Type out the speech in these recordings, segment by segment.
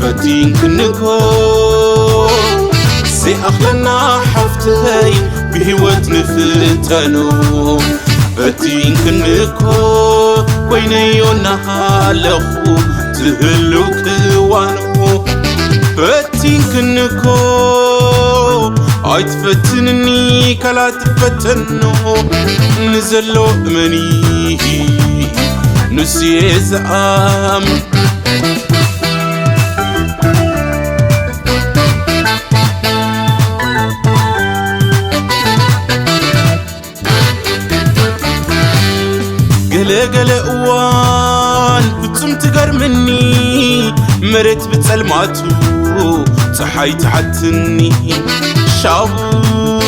فتين كنكو سي أخلنا حفتي بهوت نفتنو فتين كنكو وينيونا هالخو تهلو كوانو فتين كنكو عاي تفتنني كلا تفتنو نزلو مني نسي زعام قلق قوان بتم تقرمني مرت بتسلماتو صحي تحتني شابو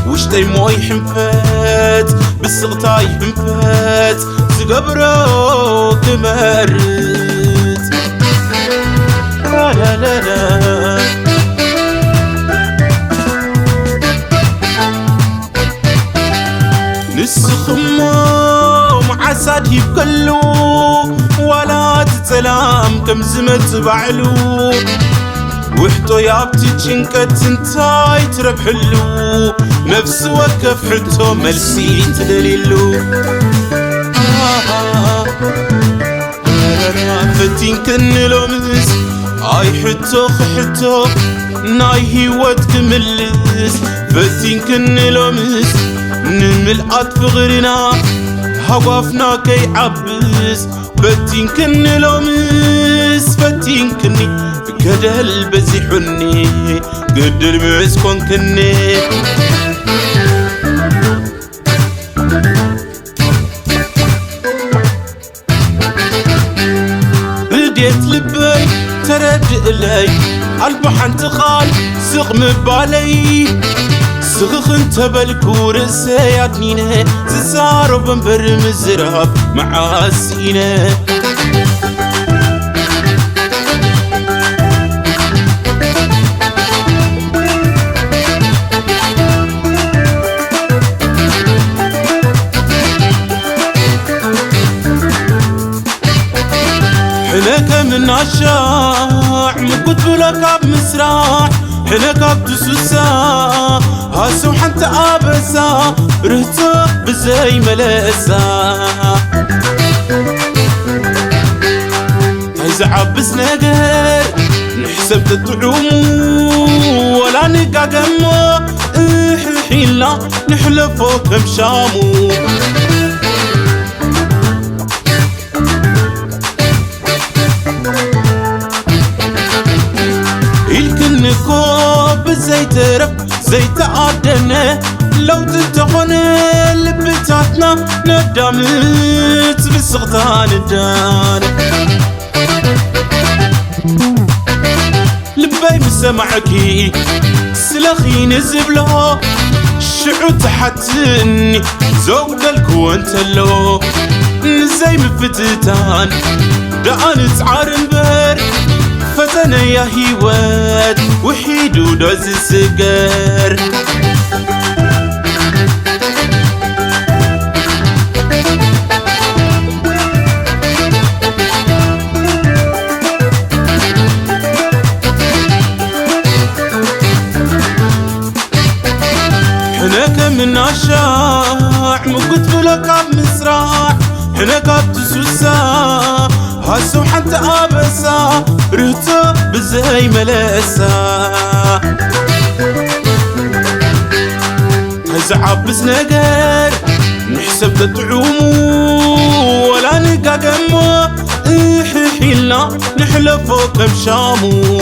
وشتي موي حنفت بالسغطاي حنفت تقبرو تمرت لا لا لا لا نسخمو معساد يبقلو ولا تتلام كم زمت بعلو وحتو يابتي جنكت انتاي تربحلو نفس وكف حتو ملسي تدليلو فتين كنلو مز اي حتو ناي هيوت كملس فتين كنلو مز نملقات فغرنا هوافنا كي عبس فتين كنلو مز فتين كني قدل بزيحني قدل بعسكن كني رديت لبي ترد إلي البحن تخال سقم بالي سخخ انت بالكور سيادنينه ززارو بنبر مزراب معاسينه حنك من عشاع مكت بلك بمسراح حنك بتسوسا هاسو حنت آبسا رهتو بزي ملاسا هايز عبس نقر نحسب تطعومو ولا نقاقمو حيلا نحلفو كم شامو زي ترف زي تعدنا لو تتخون لبتاتنا ندمت بالسغطان الدان لبي مسمعكي سلخي نزبلو شعو تحتني زود الكون تلو زي مفتتان دقان تعارن بر فتنا يا هيوات وحيد ودوز السجر حناك من عشاع مقت بلك بمسراح حناك بتسوسا هاسو حتى آبسا رهتو بزي ملاسا هايز عبس نقر نحسب تطعومو ولا نقاقمو حيلا نحلفو كم شامو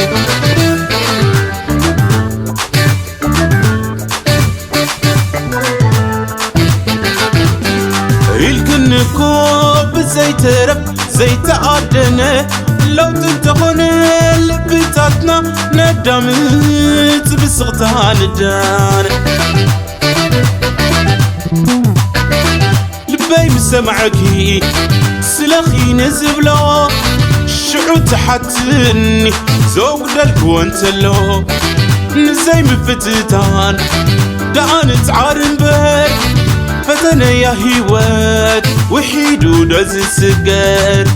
الكنكو زي ترف زي تعدنا لو تنتخون لبتاتنا ندمت بالسغطان الدان لبي مسمعكي سلخي نزبلو شعو تحتني زوج دلكو انتلو نزي مفتتان دان تعارن بر فتنا يا هيوات وحيدو دز السجر